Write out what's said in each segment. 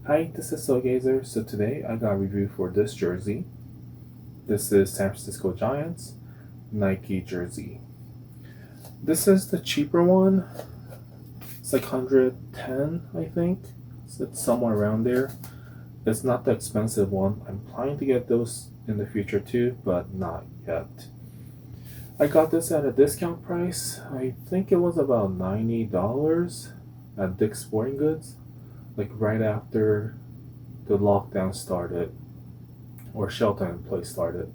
Hi, this is Gazer. So today I got a review for this jersey. This is San Francisco Giants Nike jersey. This is the cheaper one. It's like 110, I think. So it's somewhere around there. It's not the expensive one. I'm planning to get those in the future too, but not yet. I got this at a discount price. I think it was about $90 at Dick's Sporting Goods, like right after the lockdown started or shelter in place started.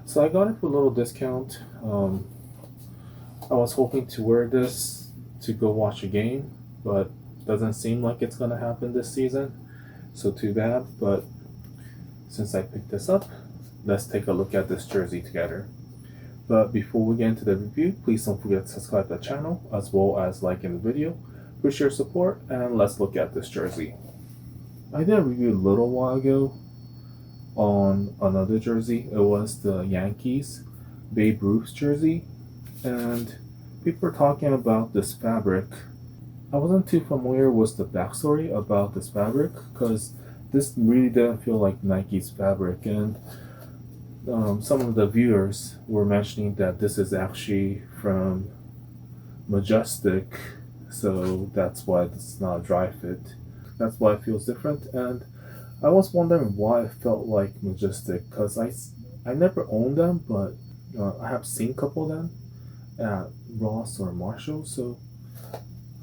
So I got it for a little discount. I was hoping to wear this to go watch a game, but doesn't seem like it's gonna happen this season. So too bad. But since I picked this up, let's take a look at this jersey together. But before we get into the review, please don't forget to subscribe to the channel as well as liking the video. Appreciate your support, and let's look at this jersey. I did a review a little while ago on another jersey. It was the Yankees Babe Ruth's jersey, and people were talking about this fabric. I wasn't too familiar with the backstory about this fabric because this really didn't feel like Nike's fabric, and some of the viewers were mentioning that this is actually from Majestic, so that's why it's not a dry fit. That's why it feels different, and I was wondering why it felt like Majestic because I never owned them, but I have seen a couple of them at Ross or Marshall, so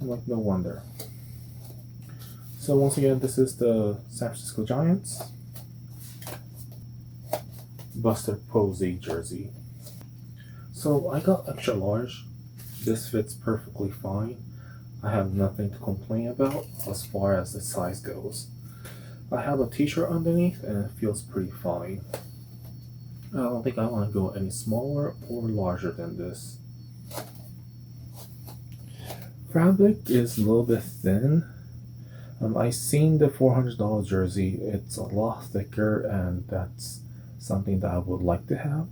I'm like, no wonder. So once again, this is the San Francisco Giants Buster Posey jersey. So I got extra large. This fits perfectly fine. I have nothing to complain about as far as the size goes. I have a t-shirt underneath and it feels pretty fine. I don't think I want to go any smaller or larger than this. Fabric is a little bit thin. I seen the $400 jersey. It's a lot thicker, and that's something that I would like to have.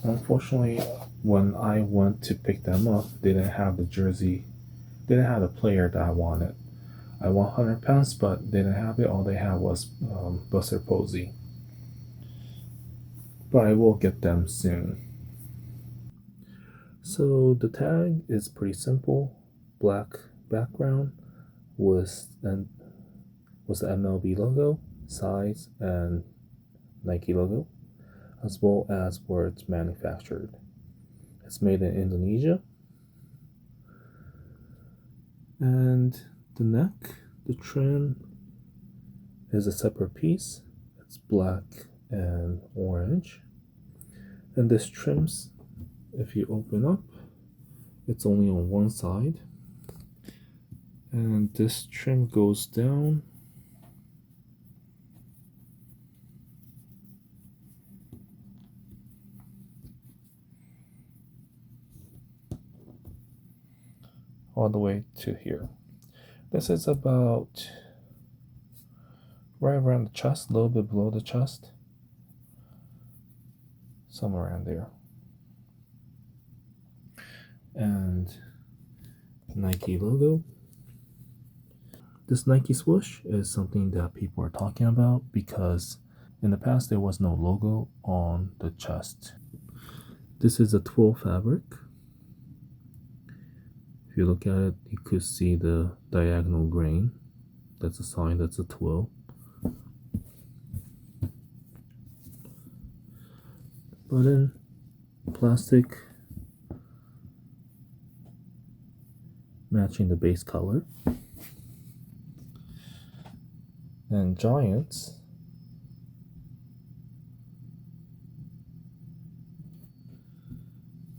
Unfortunately, when I went to pick them up, they didn't have the jersey. They didn't have the player that I wanted. I want 100 pounds, but they didn't have it. All they had was Buster Posey. But I will get them soon. So the tag is pretty simple. Black background with the MLB logo, size, and Nike logo, as well as where it's manufactured. It's made in Indonesia. And the neck, the trim is a separate piece. It's black and orange. And this trims, if you open up, it's only on one side. And this trim goes down all the way to here. This is about right around the chest, a little bit below the chest, somewhere around there. And Nike logo. This Nike swoosh is something that people are talking about because in the past there was no logo on the chest. This is a twill fabric. If you look at it, you could see the diagonal grain. That's a sign that's a twill. But in plastic, matching the base color. And Giants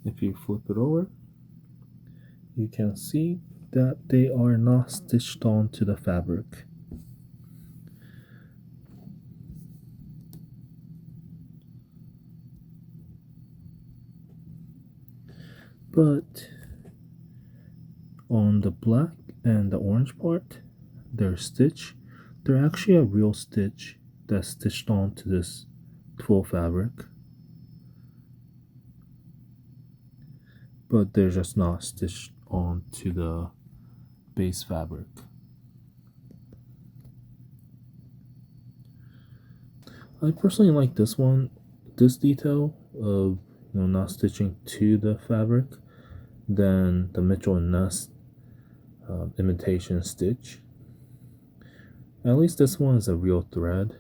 if you flip it over, you can see that they are not stitched onto the fabric. But on the black and the orange part, they're stitched. They're actually a real stitch that's stitched onto this twill fabric. But they're just not stitched onto the base fabric. I personally like this one, this detail of not stitching to the fabric than the Mitchell and Ness imitation stitch. At least this one is a real thread,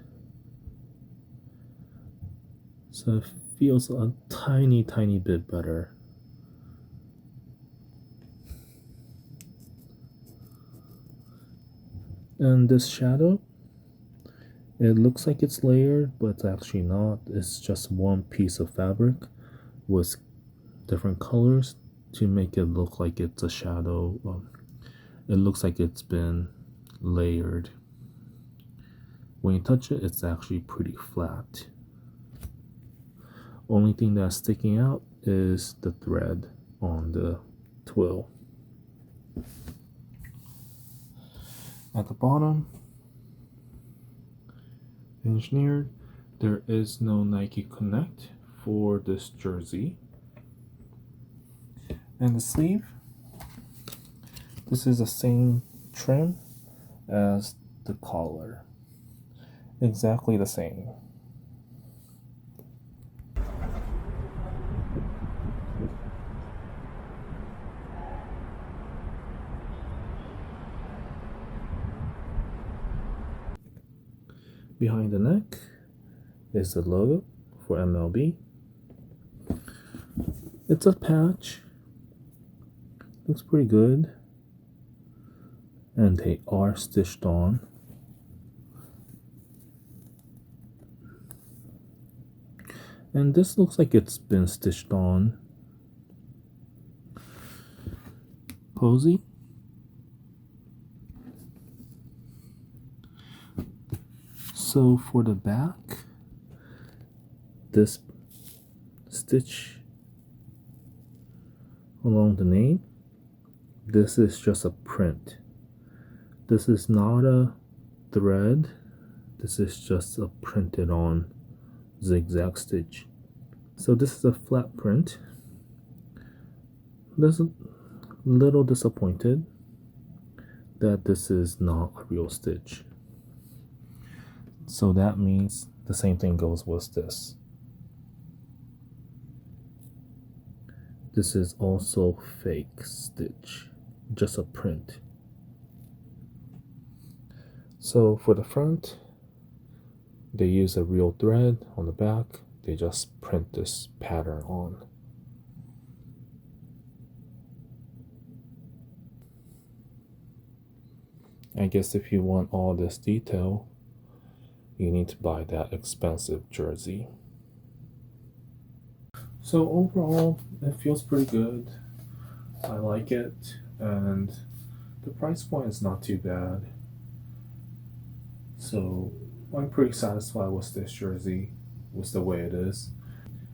so it feels a tiny bit better. And this shadow, it looks like it's layered, but it's actually not. It's just one piece of fabric with different colors to make it look like it's a shadow. It looks like it's been layered. When you touch it, it's actually pretty flat. Only thing that's sticking out is the thread on the twill. At the bottom, engineered, there is no Nike Connect for this jersey. And the sleeve, this is the same trim as the collar. Exactly the same. Behind the neck is the logo for MLB. It's a patch. Looks pretty good. And they are stitched on. And this looks like it's been stitched on. Posey. So for the back, this stitch along the name, this is just a print. This is not a thread. This is just a printed on zigzag stitch. So this is a flat print. There's a little disappointed that this is not a real stitch. So that means the same thing goes with this. This is also fake stitch, just a print. So for the front, they use a real thread. On the back, they just print this pattern on. I guess if you want all this detail, you need to buy that expensive jersey. So overall, it feels pretty good. I like it, and the price point is not too bad. So I'm pretty satisfied with this jersey, with the way it is.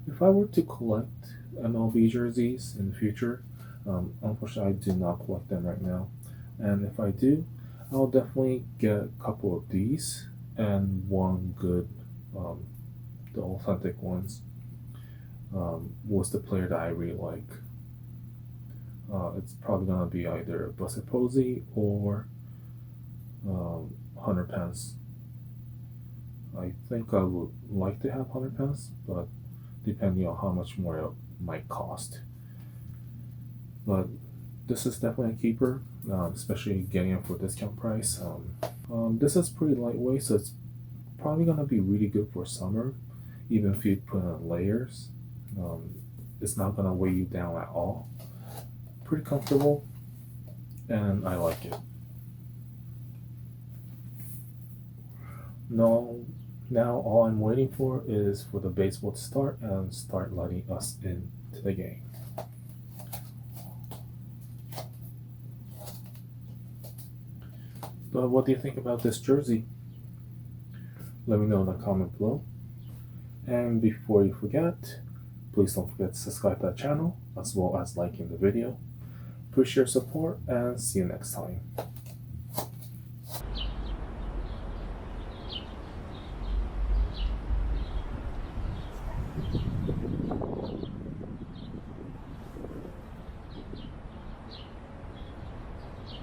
If I were to collect MLB jerseys in the future, unfortunately I do not collect them right now. And if I do, I'll definitely get a couple of these and one good, the authentic ones, was the player that I really like. It's probably gonna be either Posey or Hunter Pence. I think I would like to have Hunter Pence, but depending on how much more it might cost. But this is definitely a keeper, especially getting it for discount price. This is pretty lightweight, so it's probably gonna be really good for summer, even if you put on layers. It's not gonna weigh you down at all. Pretty comfortable, and I like it. Now all I'm waiting for is for the baseball to start and start letting us into the game. But what do you think about this jersey? Let me know in the comment below. And before you forget, please don't forget to subscribe to the channel as well as liking the video. Appreciate your support and see you next time.